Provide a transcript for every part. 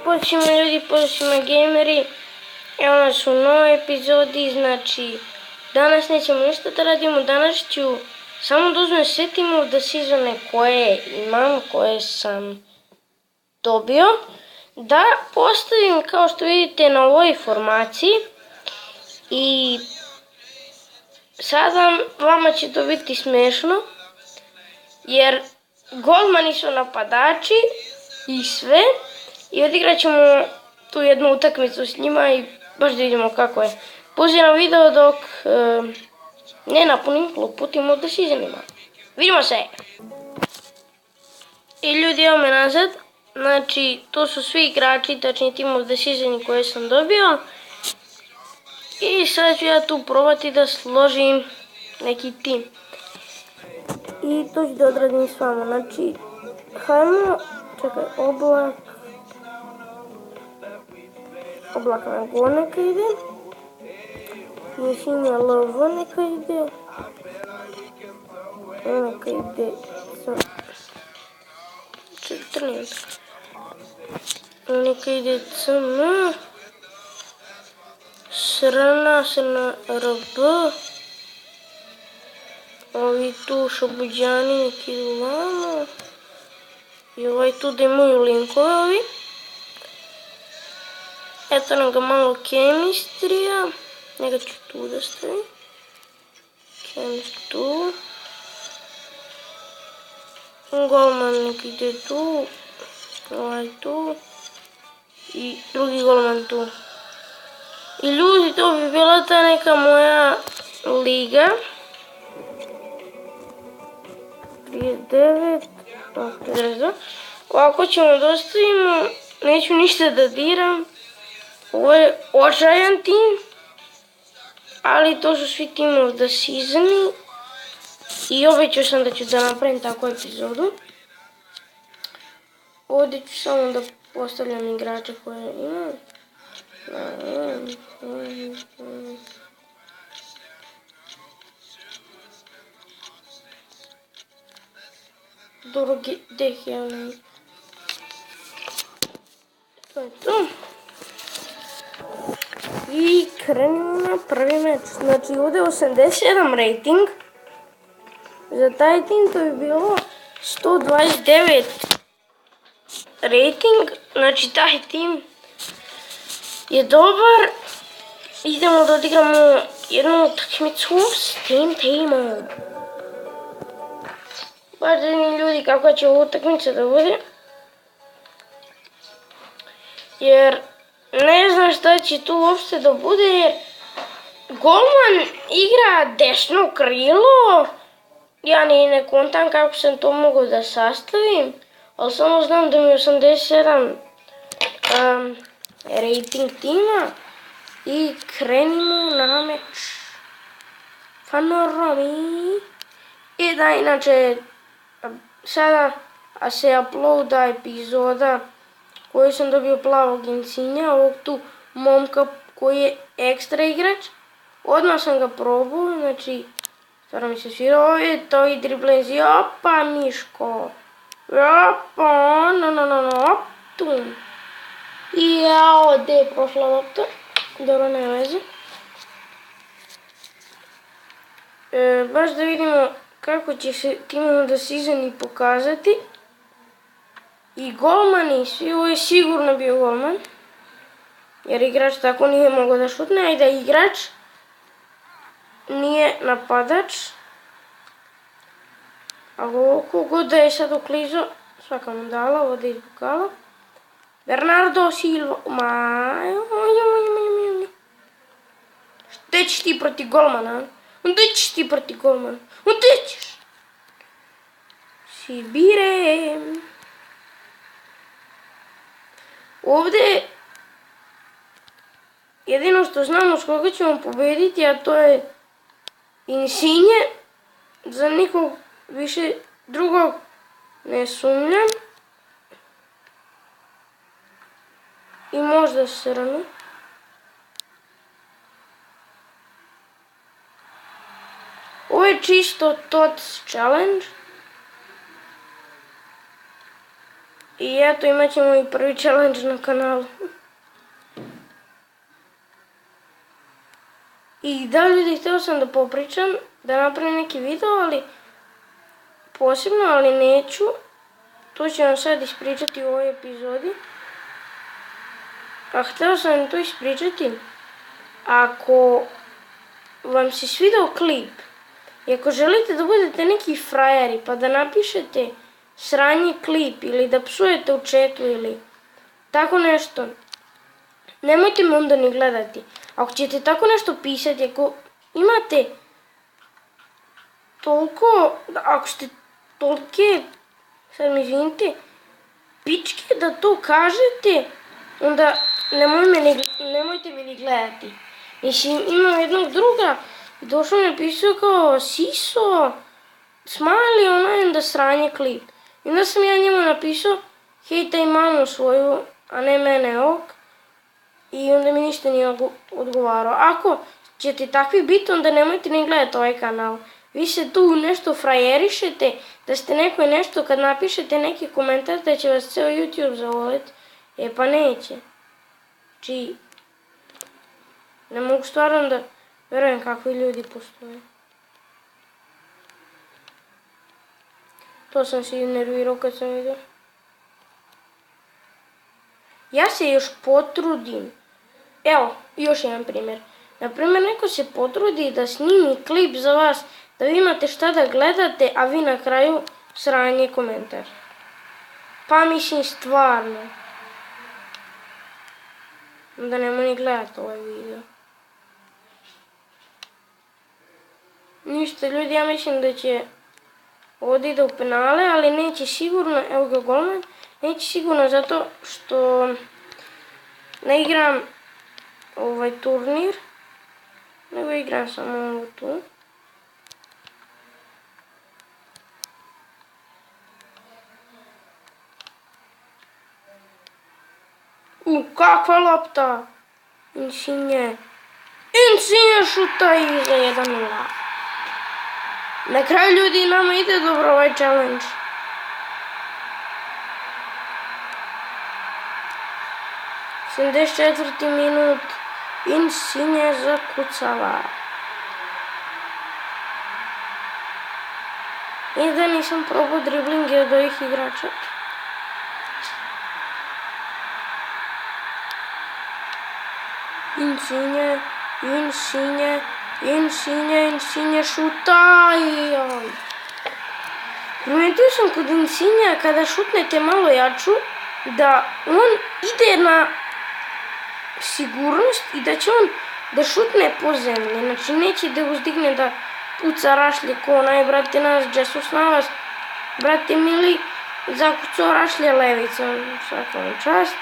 Pozdrav svima ljudi, pozdrav svima gameri. Evo nas u novoj epizodi, znači danas nećemo ništa da radimo, danas ću samo da uzmem sve Team of the Seasone koje imam, koje sam dobio, da postavim kao što vidite na ovoj formaciji i sada vama će to biti smešno jer golmani su napadači i sve. I odigrat ćemo tu jednu utakmicu s njima i baš da vidimo kako je. Pozivam video dok ne napunim klupu Team of the Seasonima. Vidimo se! I ljudi, evo me nazad. Znači, to su svi igrači, tačnije Team of the Seasoni koje sam dobio. I sad ću ja tu probati da složim neki tim. I to ću da odradim s vama. Znači, hajmo, čekaj, oblak na go neka ide, Insigne LV neka ide, neka ide sa 14, neka ide CM, Srna RB, ovi tu Šabuđani neki idu vamo, i ovaj tu da imaju linkove ovi. Eto nam ga malo kemistrija, njega ću tu da stavim, kemist tu, golman nek ide tu, ovaj tu i drugi golman tu. I ljudi, to bi bila ta neka moja liga, 39, 52, ovako ćemo da ostavimo, neću ništa da diram. Ovo je očajan tim, ali to su svi Team of the Seasoni i obećao sam da ću da napravim takvu epizodu. Ovdje ću samo da postavljam igrače koje imam. Drugi dehjavni. To je to. I krenimo na prvi meč. Znači ovdje je 87 rating. Za taj tim to je bilo 129 rating. Znači taj tim je dobar. Idemo da odigramo jednu utakmicu s tim timom. Baš da vidim ljudi kakva će ovu utakmica da bude. Jer ne znam šta će tu uopšte da bude jer golman igra desno krilo. Ja ni ne kontam kako sam to mogao da sastavim, ali samo znam da mi je 87 rating tima i krenimo na meč. Fanorami. I da, inače, sada se uploada epizoda koju sam dobio plavog Insignea, ovog tu momka koji je ekstra igrač. Odmah sam ga probao, znači, stvarno mi se svira ovdje, to i driblenzi, opa Miško, opa, op, tu. I jao, gdje je prošla lopta, dobro, ne veze. Baš da vidimo kako će se Team of the Seasoni pokazati. I golmani, svi, ovo je sigurno bio golman, jer igrač tako nije mogao da šutne, a i da igrač nije napadač. A kogod da je sad uklizo, svaka mu dala, ovo da je izbukala. Bernardo Silva, gdje ćeš ti proti golmana? Gdje ćeš ti proti golmana? Gdje ćeš? Sibirem. Ovdje jedino što znamo s koga ćemo pobediti, a to je Insigne. Za nikog više drugog ne sumnjam. I možda Srnu. Ovo je čisto TOTS challenge. I eto, imat ćemo i prvi challenge na kanalu. I da, ljudi, htio sam da popričam, da napravim neki video, ali posebno, ali neću. To ću vam sad ispričati u ovoj epizodi. A htio sam to ispričati. Ako vam se svidao klip i ako želite da budete neki frajeri pa da napišete sranje klip ili da psujete u chatu ili tako nešto, nemojte me onda ni gledati. Ako ćete tako nešto pisati, ako imate toliko, ako ste tolike, sad mi izvinite, pičke da to kažete, onda nemojte me ni gledati. Mislim, imam jednog druga i došao mi napisao kao Siso, smajli onaj da sranje klip. I onda sam ja njemu napisao hejtaj mamu svoju, a ne mene ok. I onda mi ništa nije odgovarao. Ako ćete takvi biti, onda nemojte ni gledati ovaj kanal. Vi se tu nešto frajerišete, da ste neko nešto, kad napišete neki komentar da će vas ceo YouTube zavoliti. E pa neće. Znači, ne mogu stvarno da verujem kakvi ljudi postoje. To sam se nervirao kad sam vidio. Ja se još potrudim. Evo, još jedan primjer. Naprimjer, neko se potrudi da snimi klip za vas, da vi imate šta da gledate, a vi na kraju sranje komentar. Pa mislim stvarno. Onda nemoj ni gledati ovaj video. Ništa, ljudi, ja mislim da će ovdje ide u penale, ali neće sigurno, evo ga golman, neće sigurno zato što ne igram ovaj turnir, nego igram samo ovo tu. Kakva lopta! Insigne šuta i za 1-0. Na kraju, ljudi, nama ide dobro ovaj challenge. '74. minut. Insigne zakucava. I da nisam probao driblinge od ovih igrača. Insigne šuta i joj. Primetio sam kod Insignea kada šutnete malo jaču da on ide na sigurnost i da će on da šutne po zemlji. Znači neće da uzdigne da puca rašlje ko onaj, brate, nas Jesus Navas, brate mili, zakucao rašlje levicom, svaka vam čast.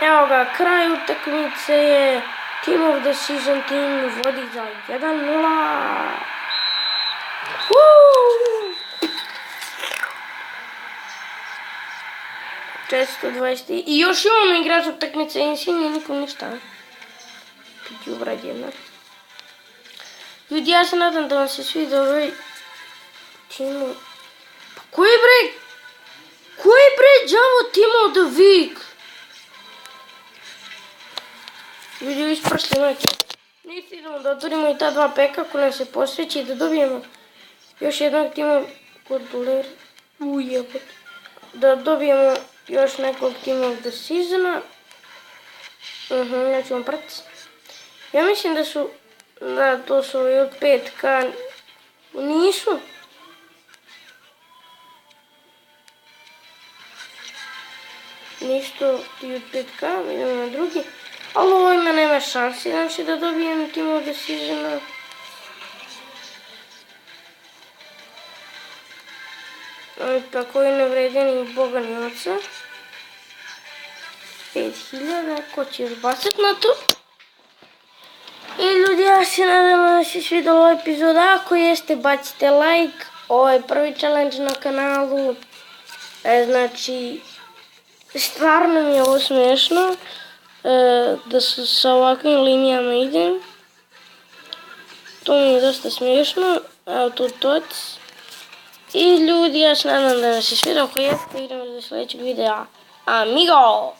Evo ga, kraj utakmice je Team of the Season team vodi za 1-0. 420. I još imamo igrač utakmice Insigne, nikom ništa. Piti ubrad jedna. Ljudi, ja se nadam da vam se sviđa ovaj Team. Pa koji bre đavo Team of the Week? Ljudi, vi ispršli meč. Ništa, idemo da otvorimo i ta dva peka koja nam se posveći i da dobijemo još jednog tima kontroler. Ujebot. Da dobijemo još nekog Team of the Seasona. Ja ću vam pratiti. Ja mislim da su, da to su ovi od 5K. Nisu. Nisu ti od 5K, idemo na drugi. Ali ovo ima nema šansi, znači da dobijem Team of the Seasona. Pa koji ne vrede ni boga ni oca. 5000, ko će još bacat na to? I ljudi, ja se nadam da se svidjela ova epizoda. Ako jeste, bacite like. Ovo je prvi challenge na kanalu. Znači, stvarno mi je ovo smiješno. Da sa ovakvim linijama idem. To mi je dosta smiješno. Evo tu toc. I ljudi, ja se nadam da vam se svidao, ako jeste, idemo do sljedećeg videa. Amigo!